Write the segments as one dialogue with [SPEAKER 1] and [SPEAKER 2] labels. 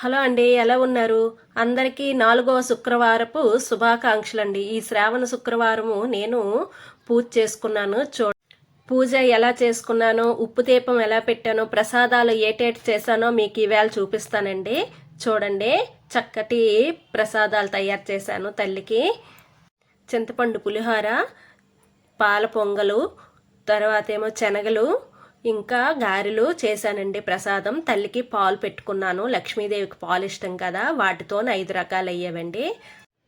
[SPEAKER 1] Hello అండి, ఎలా ఉన్నారు? అందరికీ 4వ శుక్రవారపు శుభాకాంక్షలండి. ఈ శ్రావణ శుక్రవారము నేను పూజ చేసుకున్నాను. పూజ ఎలా చేసుకున్నానో, ఉప్పు దీపం ఎలా పెట్టానో, ప్రసాదాలు ఏటేటి చేశానో మీకు ఈవేళ చూపిస్తానండి. చూడండి, చక్కటి ప్రసాదాలు తయారు చేశాను తల్లికి. చింతపండు పులిహోర, పాల పొంగలు, తర్వాత ఏమో శనగలు, ఇంకా గారెలు చేశానండి. ప్రసాదం తల్లికి పాలు పెట్టుకున్నాను. లక్ష్మీదేవికి పాలు ఇష్టం కదా, వాటితో 5 రకాలు అయ్యేవండి.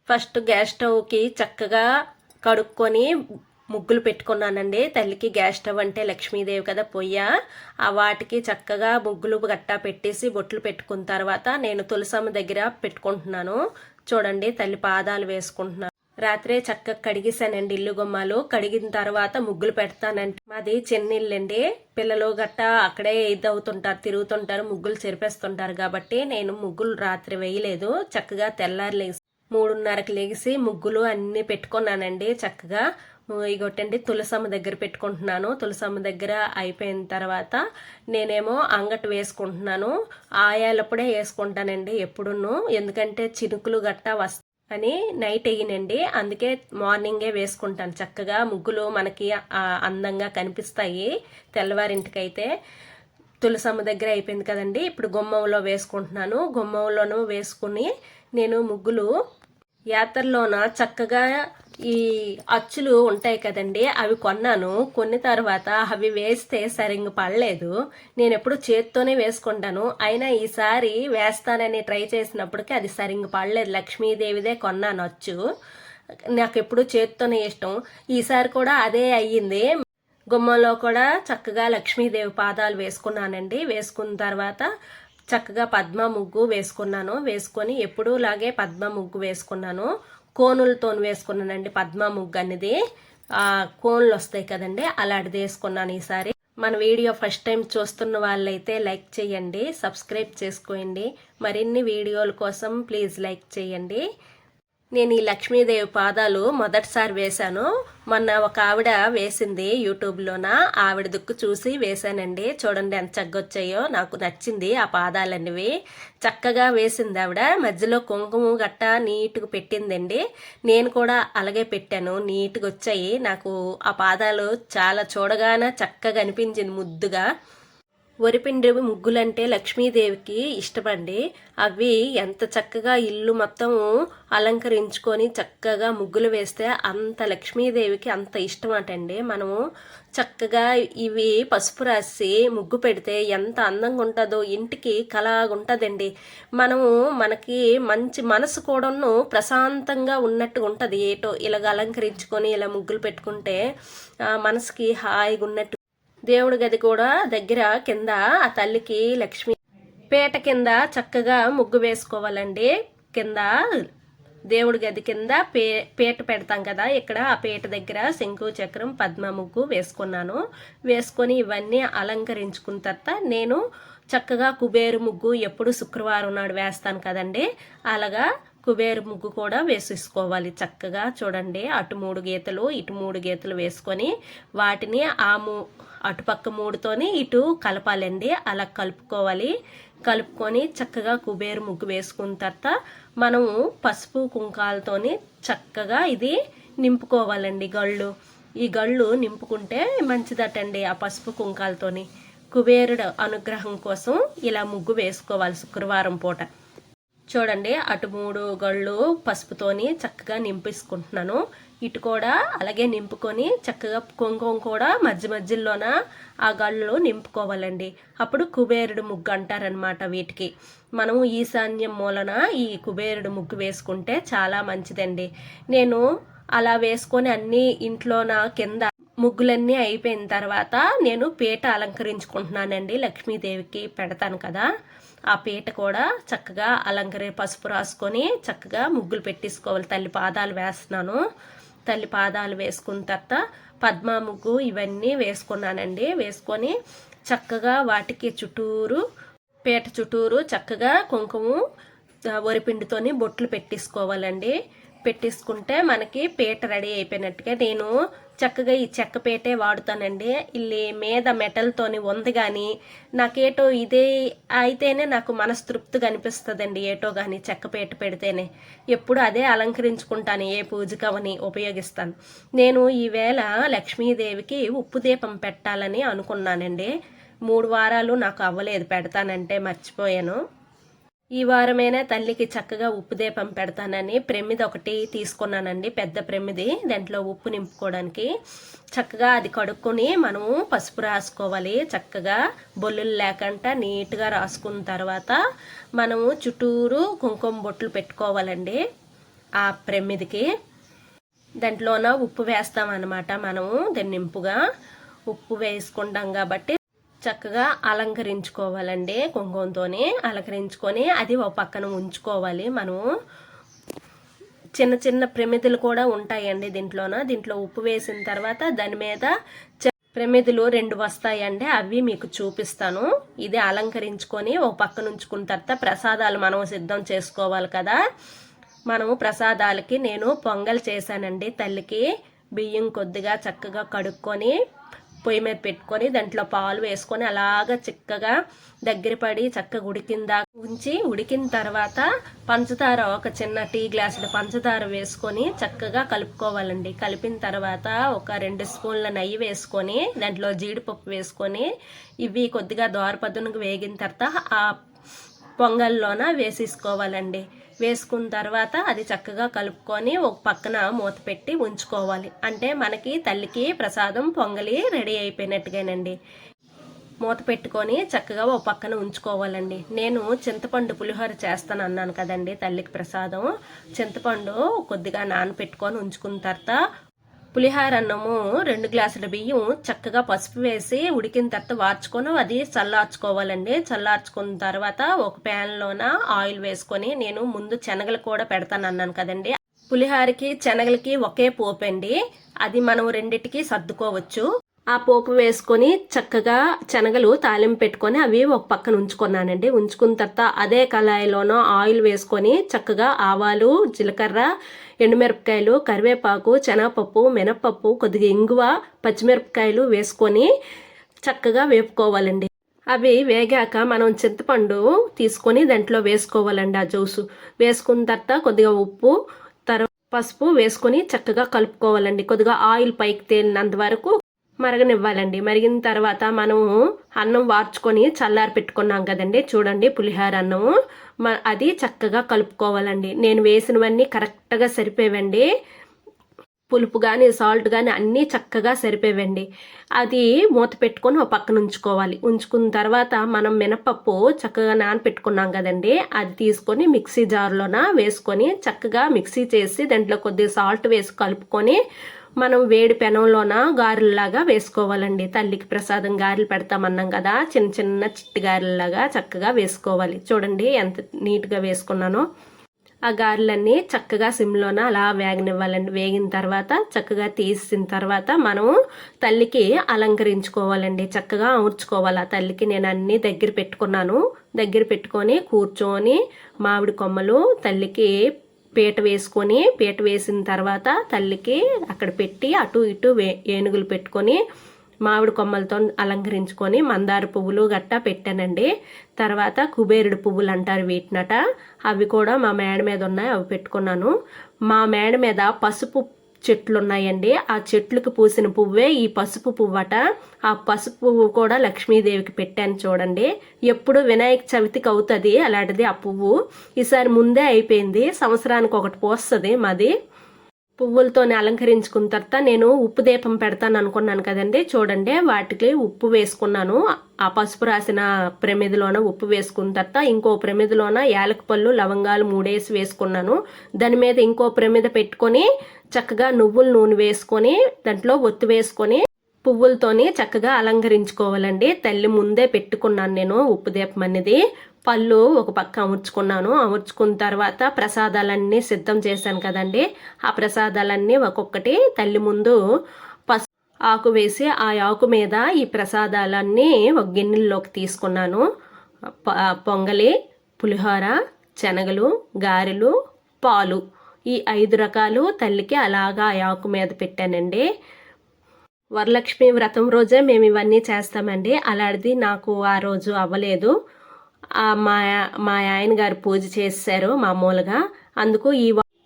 [SPEAKER 1] ఫస్ట్ గ్యాస్ స్టవ్కి చక్కగా కడుక్కొని ముగ్గులు పెట్టుకున్నానండి. తల్లికి గ్యాస్ స్టవ్ అంటే లక్ష్మీదేవి కదా, పొయ్య. ఆ వాటికి చక్కగా ముగ్గులు గట్టా పెట్టేసి బొట్లు పెట్టుకున్న తర్వాత నేను తులసమ్మ దగ్గర పెట్టుకుంటున్నాను. చూడండి, తల్లి పాదాలు వేసుకుంటున్నాను. రాత్రే చక్కగా కడిగేసానండి ఇల్లు గుమ్మాలు. కడిగిన తర్వాత ముగ్గులు పెడతానండి. మాది చిన్న ఇల్లు అండి, పిల్లలు గట్టా అక్కడే అవుతుంటారు, తిరుగుతుంటారు, ముగ్గులు చెరిపేస్తుంటారు కాబట్టి నేను ముగ్గులు రాత్రి వేయలేదు. చక్కగా తెల్లారి లేచి 3:30కి లేచి ముగ్గులు అన్ని పెట్టుకున్నానండి. చక్కగా ఇగొట్టండి తులసమ్మ దగ్గర పెట్టుకుంటున్నాను. తులసమ్మ దగ్గర అయిపోయిన తర్వాత నేనేమో అంగటి వేసుకుంటున్నాను. ఆయాలప్పుడే వేసుకుంటానండి ఎప్పుడును, ఎందుకంటే చినుకులు గట్టా అని నైట్ వేయనండి. అందుకే మార్నింగే వేసుకుంటాను. చక్కగా ముగ్గులు మనకి అందంగా కనిపిస్తాయి తెల్లవారింటికైతే. తులసమ్మ దగ్గర అయిపోయింది కదండి, ఇప్పుడు గుమ్మంలో వేసుకుంటున్నాను. గుమ్మంలోనూ వేసుకుని నేను ముగ్గులు యాత్రలోన చక్కగా ఈ అచ్చులు ఉంటాయి కదండి, అవి కొన్నాను. కొన్ని తర్వాత అవి వేస్తే సరిగ్గా పడలేదు. నేను ఎప్పుడు చేత్తోనే వేసుకుంటాను, అయినా ఈసారి వేస్తానని ట్రై చేసినప్పటికీ అది సరిగ్గా పడలేదు. లక్ష్మీదేవిదే కొన్నాను అచ్చు. నాకు ఎప్పుడు చేత్తోనే ఇష్టం. ఈసారి కూడా అదే అయ్యింది. గుమ్మంలో కూడా చక్కగా లక్ష్మీదేవి పాదాలు వేసుకున్నానండి. వేసుకున్న తర్వాత చక్కగా పద్మ ముగ్గు వేసుకున్నాను. వేసుకొని ఎప్పుడూలాగే పద్మ ముగ్గు వేసుకున్నాను. కోనులతో వేసుకున్నానండి పద్మ ముగ్గు అనేది. కోన్లు వస్తాయి కదండి, అలాంటిది వేసుకున్నాను ఈసారి. మన వీడియో ఫస్ట్ టైం చూస్తున్న వాళ్ళైతే లైక్ చేయండి, సబ్స్క్రైబ్ చేసుకోండి. మరిన్ని వీడియోల కోసం ప్లీజ్ లైక్ చేయండి. నేను ఈ లక్ష్మీదేవి పాదాలు మొదటిసారి వేశాను. మొన్న ఒక ఆవిడ వేసింది యూట్యూబ్లోన, ఆవిడ దుక్కు చూసి వేశానండి. చూడండి ఎంత చక్కగా నాకు నచ్చింది ఆ పాదాలనేవి. చక్కగా వేసింది ఆవిడ. మధ్యలో కుంకుమ గట్టా నీట్గా పెట్టిందండి. నేను కూడా అలాగే పెట్టాను, నీట్గా వచ్చాయి. నాకు ఆ పాదాలు చాలా చూడగానే చక్కగా అనిపించింది, ముద్దుగా. వరిపిండి ముగ్గులంటే లక్ష్మీదేవికి ఇష్టమండి. అవి ఎంత చక్కగా ఇల్లు మొత్తం అలంకరించుకొని చక్కగా ముగ్గులు వేస్తే అంత లక్ష్మీదేవికి అంత ఇష్టం అటండి. మనము చక్కగా ఇవి పసుపు రాసి ముగ్గు పెడితే ఎంత అందంగా ఉంటుందో, ఇంటికి కళగుంటుందండి. మనకి మంచి మనసు కూడాను ప్రశాంతంగా ఉన్నట్టుగా ఉంటుంది. ఏటో ఇలాగ అలంకరించుకొని ఇలా ముగ్గులు పెట్టుకుంటే మనసుకి హాయిగా ఉన్నట్టు. దేవుడి గది కూడా దగ్గర కింద ఆ తల్లికి లక్ష్మి పీట కింద చక్కగా ముగ్గు వేసుకోవాలండి. కింద దేవుడి గది కింద పీట పెడతాం కదా, ఇక్కడ ఆ పీట దగ్గర శంకు చక్రం పద్మ ముగ్గు వేసుకున్నాను. వేసుకొని ఇవన్నీ అలంకరించుకున్న తర్వాత నేను చక్కగా కుబేరు ముగ్గు ఎప్పుడు శుక్రవారం నాడు వేస్తాను కదండి, అలాగా కుబేరు ముగ్గు కూడా వేసేసుకోవాలి. చక్కగా చూడండి, అటు 3 గీతలు ఇటు 3 గీతలు వేసుకొని వాటిని అటుపక్క 3తోని ఇటు కలపాలండి. అలా కలుపుకోవాలి. కలుపుకొని చక్కగా కుబేరు ముగ్గు వేసుకున్న తర్వాత మనము పసుపు కుంకాలతోని చక్కగా ఇది నింపుకోవాలండి. ఈ గళ్ళు నింపుకుంటే మంచిదటండి. ఆ పసుపు కుంకాలతోని కుబేరుడు అనుగ్రహం కోసం ఇలా ముగ్గు వేసుకోవాలి శుక్రవారం పూట. చూడండి, అటు 3 గళ్ళు పసుపుతోని చక్కగా నింపేసుకుంటున్నాను. ఇటు కూడా అలాగే నింపుకొని చక్కగా కుంకుమ కూడా మధ్యలోన ఆ గళ్ళు నింపుకోవాలండి. అప్పుడు కుబేరుడు ముగ్గు అంటారనమాట. వీటికి మనము ఈశాన్యం మూలన ఈ కుబేరుడు ముగ్గు వేసుకుంటే చాలా మంచిదండి. నేను అలా వేసుకొని అన్ని ఇంట్లోన కింద ముగ్గులన్నీ అయిపోయిన తర్వాత నేను పీట అలంకరించుకుంటున్నానండి. లక్ష్మీదేవికి పెడతాను కదా, ఆ పీట కూడా చక్కగా పసుపు రాసుకొని చక్కగా ముగ్గులు పెట్టేసుకోవాలి. తల్లి పాదాలు వేస్తున్నాను. తల్లి పాదాలు వేసుకున్న తర్వాత పద్మ ముగ్గు ఇవన్నీ వేసుకున్నానండి. వేసుకొని చక్కగా వాటికి పీట చుట్టూరు చక్కగా కుంకుమ వరిపిండితోని బొట్లు పెట్టేసుకోవాలండి. పెట్టేసుకుంటే మనకి పీట రెడీ అయిపోయినట్టుగా. నేను చక్కగా ఈ చెక్క పీటే వాడుతానండి. ఇల్లి మీద మెటల్తోని ఉంది కానీ నాకేటో ఇదే అయితేనే నాకు మనస్తృప్తిగా అనిపిస్తుందండి. ఏటో కానీ చెక్క పీట పెడితేనే ఎప్పుడు అదే అలంకరించుకుంటాను, ఏ పూజకవని ఉపయోగిస్తాను. నేను ఈవేళ లక్ష్మీదేవికి ఉప్పు దీపం పెట్టాలని అనుకున్నానండి. 3 వారాలు నాకు అవ్వలేదు, పెడతానంటే మర్చిపోయాను. ఈ వారమైనా తల్లికి చక్కగా ఉప్పు దీపం పెడతానని ప్రమిది ఒకటి తీసుకున్నానండి, పెద్ద ప్రమిది. దాంట్లో ఉప్పు నింపుకోవడానికి చక్కగా అది కడుక్కొని మనము పసుపు రాసుకోవాలి. చక్కగా బొల్లులు లేకుండా నీట్గా రాసుకున్న తర్వాత మనము చుట్టూరు కుంకుమ బొట్లు పెట్టుకోవాలండి. ఆ ప్రమిదికి దాంట్లోన ఉప్పు వేస్తామన్నమాట. మనము దాన్ని నింపుగా ఉప్పు వేసుకుంటాం కాబట్టి చక్కగా అలంకరించుకోవాలండి. కుంకుమతోని అలంకరించుకొని అది ఒక పక్కన ఉంచుకోవాలి. మనము చిన్న చిన్న ప్రమిదలు కూడా ఉంటాయండి దీంట్లో ఉప్పు వేసిన తర్వాత దాని మీద ప్రమిదలు 2 వస్తాయండి, అవి మీకు చూపిస్తాను. ఇది అలంకరించుకొని ఒక పక్కన ఉంచుకున్న తర్వాత ప్రసాదాలు మనం సిద్ధం చేసుకోవాలి కదా. మనము ప్రసాదాలకి నేను పొంగల్ చేశానండి తల్లికి. బియ్యం కొద్దిగా చక్కగా కడుక్కొని పొయ్యి మీద పెట్టుకొని దాంట్లో పాలు వేసుకొని అలాగా చిక్కగా దగ్గర పడి చక్కగా ఉడికిన తర్వాత పంచదార, ఒక చిన్న టీ గ్లాసుల పంచదార వేసుకొని చక్కగా కలుపుకోవాలండి. కలిపిన తర్వాత ఒక 2 స్పూన్ల నెయ్యి వేసుకొని దాంట్లో జీడిపప్పు వేసుకొని ఇవి కొద్దిగా దోరపదునుకు వేగిన తర్వాత ఆ పొంగల్లోన వేసేసుకోవాలండి. వేసుకున్న తర్వాత అది చక్కగా కలుపుకొని ఒక పక్కన మూత పెట్టి ఉంచుకోవాలి. అంటే మనకి తల్లికి ప్రసాదం పొంగలి రెడీ అయిపోయినట్టుగానండి. మూత పెట్టుకొని చక్కగా ఒక పక్కన ఉంచుకోవాలండి. నేను చింతపండు పులిహోర చేస్తాను అన్నాను కదండి తల్లికి ప్రసాదం. చింతపండు కొద్దిగా నానపెట్టుకొని ఉంచుకున్న తర్వాత పులిహార అన్నము 2 గ్లాసుల బియ్యం చక్కగా పసుపు వేసి ఉడికిన తర్వాత వార్చుకొని అది చల్లార్చుకోవాలండి. చల్లార్చుకున్న తర్వాత ఒక ప్యాన్లోన ఆయిల్ వేసుకొని, నేను ముందు శనగలు కూడా పెడతాను అన్నాను కదండి. పులిహారకి శనగలకి ఒకే పోపు అండి, అది మనం రెండిటికి సర్దుకోవచ్చు. ఆ పోపు వేసుకొని చక్కగా శనగలు తాలింపు పెట్టుకొని అవి ఒక పక్కన ఉంచుకున్నానండి. ఉంచుకున్న తర్వాత అదే కళాయిలోనో ఆయిల్ వేసుకొని చక్కగా ఆవాలు, జీలకర్ర, ఎండుమిరపకాయలు, కరివేపాకు, శనగపప్పు, మినపప్పు, కొద్దిగా ఇంగువ, పచ్చిమిరపకాయలు వేసుకొని చక్కగా వేపుకోవాలండి. అవి వేగాక మనం చింతపండు తీసుకొని దాంట్లో వేసుకోవాలండి. ఆ జ్యూసు వేసుకున్న తర్వాత కొద్దిగా ఉప్పు, తర్వాత పసుపు వేసుకొని చక్కగా కలుపుకోవాలండి. కొద్దిగా ఆయిల్ పైకి తేలినంత వరకు మరగనివ్వాలండి. మరిగిన తర్వాత మనము అన్నం వార్చుకొని చల్లారి పెట్టుకున్నాం కదండి, చూడండి పులిహార అన్నము, అది చక్కగా కలుపుకోవాలండి. నేను వేసినవన్నీ కరెక్ట్గా సరిపోవండి. పులుపు కానీ సాల్ట్ కానీ అన్నీ చక్కగా సరిపోవండి. అది మూత పెట్టుకొని ఒక పక్కన ఉంచుకోవాలి. ఉంచుకున్న తర్వాత మనం మినపప్పు చక్కగా నానపెట్టుకున్నాం కదండి, అది తీసుకొని మిక్సీ జార్లోన వేసుకొని చక్కగా మిక్సీ చేసి దాంట్లో కొద్దిగా సాల్ట్ వేసి కలుపుకొని మనం వేడి పెనంలోన గారెల్లాగా వేసుకోవాలండి. తల్లికి ప్రసాదం గారెలు పెడతామన్నాం కదా, చిన్న చిన్న చిట్టి గారెల్లాగా చక్కగా వేసుకోవాలి. చూడండి ఎంత నీట్గా వేసుకున్నానో. ఆ గారెలన్నీ చక్కగా సిమ్లోన అలా వేగనివ్వాలండి. వేగిన తర్వాత చక్కగా తీసిన తర్వాత మనము తల్లికి అలంకరించుకోవాలండి. చక్కగా అమర్చుకోవాలి. ఆ తల్లికి నేను అన్నీ దగ్గర పెట్టుకున్నాను. దగ్గర పెట్టుకొని కూర్చొని మామిడి కొమ్మలు తల్లికి పీట వేసిన తర్వాత తల్లికి అక్కడ పెట్టి అటు ఇటు ఏనుగులు పెట్టుకొని మామిడి కొమ్మలతో అలంకరించుకొని మందార పువ్వులు గట్టా పెట్టానండి. తర్వాత కుబేరుడు పువ్వులు అంటారు వీటినట, అవి కూడా మా మేడ మీద ఉన్నాయి, అవి పెట్టుకున్నాను. మా మేడ మీద పసుపు చెట్లు ఉన్నాయండి. ఆ చెట్లకు పూసిన పువ్వే ఈ పసుపు పువ్వట. ఆ పసుపు పువ్వు కూడా లక్ష్మీదేవికి పెట్టాను చూడండి. ఎప్పుడు వినాయక చవితికి అవుతుంది అలాంటిది ఆ పువ్వు. ఈసారి ముందే అయిపోయింది, సంవత్సరానికి ఒకటి పోస్తుంది మాది. పువ్వులతోనే అలంకరించుకున్న తర్వాత నేను ఉప్పు దీపం పెడతాను అనుకున్నాను కదండి, చూడండి వాటికి ఉప్పు వేసుకున్నాను. ఆ పసుపు రాసిన ప్రమిదిలోన ఉప్పు వేసుకున్న తర్వాత ఇంకో ప్రమిదిలోన యాలకపళ్ళు, లవంగాలు 3 వేసుకున్నాను. దాని మీద ఇంకో ప్రమిద పెట్టుకొని చక్కగా నువ్వుల నూనె వేసుకొని దాంట్లో ఒత్తి వేసుకొని పువ్వులతోని చక్కగా అలంకరించుకోవాలండి. తల్లి ముందే పెట్టుకున్నాను నేను ఉప్పు దీపం అనేది. పళ్ళు ఒక పక్క అమర్చుకున్నాను. అమర్చుకున్న తర్వాత ప్రసాదాలన్నీ సిద్ధం చేశాను కదండి, ఆ ప్రసాదాలన్నీ ఒక్కొక్కటి తల్లి ముందు ఆకు వేసి ఆ ఆకు మీద ఈ ప్రసాదాలన్నీ ఒక గిన్నెల్లోకి తీసుకున్నాను. పొంగలి, పులిహోర, శనగలు, గారెలు, పాలు ఈ 5 రకాలు తల్లికి అలాగా ఆ ఆకు మీద పెట్టానండి. వరలక్ష్మి వ్రతం రోజే మేము ఇవన్నీ చేస్తామండి. అలాంటిది నాకు ఆ రోజు అవ్వలేదు. మా మా ఆయన గారు పూజ చేశారు మామూలుగా. అందుకు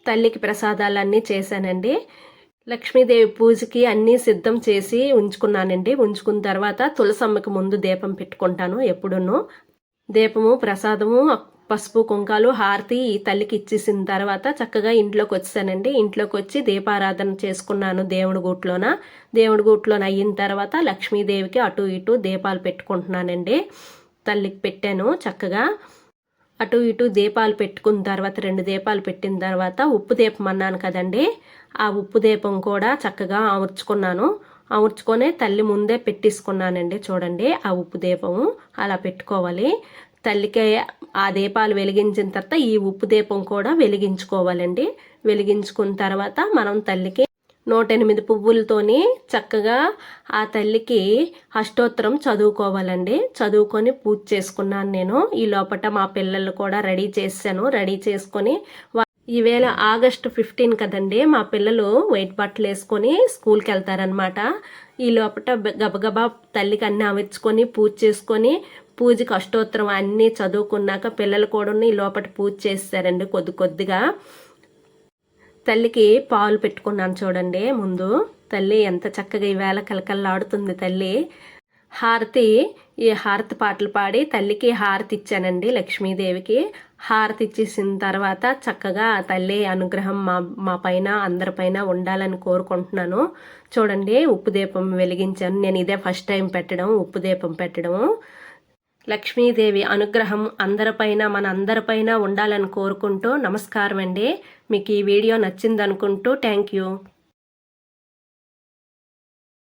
[SPEAKER 1] తల్లికి ప్రసాదాలన్నీ చేశానండి. లక్ష్మీదేవి పూజకి అన్నీ సిద్ధం చేసి ఉంచుకున్నానండి. ఉంచుకున్న తర్వాత తులసమ్మకి ముందు దీపం పెట్టుకుంటాను ఎప్పుడును. దీపము, ప్రసాదము, పసుపు, కుంకాలు, హారతి ఈ తల్లికి ఇచ్చేసిన తర్వాత చక్కగా ఇంట్లోకి వచ్చానండి. ఇంట్లోకి వచ్చి దీపారాధన చేసుకున్నాను దేవుడి గూట్లోన అయిన తర్వాత లక్ష్మీదేవికి అటు ఇటు దీపాలు పెట్టుకుంటున్నానండి. తల్లికి పెట్టాను చక్కగా. అటు ఇటు దీపాలు పెట్టుకున్న తర్వాత 2 దీపాలు పెట్టిన తర్వాత ఉప్పు దీపం అన్నాను కదండి, ఆ ఉప్పు దీపం కూడా చక్కగా అమర్చుకొని తల్లి ముందే పెట్టేసుకున్నానండి. చూడండి, ఆ ఉప్పు దీపము అలా పెట్టుకోవాలి. తల్లికి ఆ దీపాలు వెలిగించిన తర్వాత ఈ ఉప్పు దీపం కూడా వెలిగించుకోవాలండి. వెలిగించుకున్న తర్వాత మనం తల్లికి 108 పువ్వులతోని చక్కగా ఆ తల్లికి అష్టోత్తరం చదువుకోవాలండి. చదువుకొని పూజ చేసుకున్నాను నేను. ఈ లోపల మా పిల్లలు కూడా రెడీ చేశాను. రెడీ చేసుకొని ఈవేళ ఆగస్టు 15 కదండి, మా పిల్లలు వైట్ బట్టలు వేసుకొని స్కూల్కి వెళ్తారనమాట. ఈ లోపల గబగబా తల్లికి అన్నీ అమర్చుకొని పూజ చేసుకొని పూజకి అష్టోత్తరం అన్నీ చదువుకున్నాక పిల్లలు కూడా ఈ లోపల పూజ చేస్తారండి కొద్దిగా. తల్లికి పాలు పెట్టుకున్నాను చూడండి. ముందు తల్లి ఎంత చక్కగా ఈవేళ కలకల్లాడుతుంది తల్లి. ఈ హారతి పాటలు పాడి తల్లికి హారతి ఇచ్చానండి. లక్ష్మీదేవికి హారతి ఇచ్చేసిన తర్వాత చక్కగా తల్లి అనుగ్రహం మా పైన అందరిపైన ఉండాలని కోరుకుంటున్నాను. చూడండి, ఉప్పు దీపం వెలిగించాను నేను. ఇదే ఫస్ట్ టైం ఉప్పు దీపం పెట్టడం. లక్ష్మీదేవి అనుగ్రహం మనందరిపైన ఉండాలని కోరుకుంటూ నమస్కారం అండి. మీకు ఈ వీడియో నచ్చిందనుకుంటూ థ్యాంక్ యూ.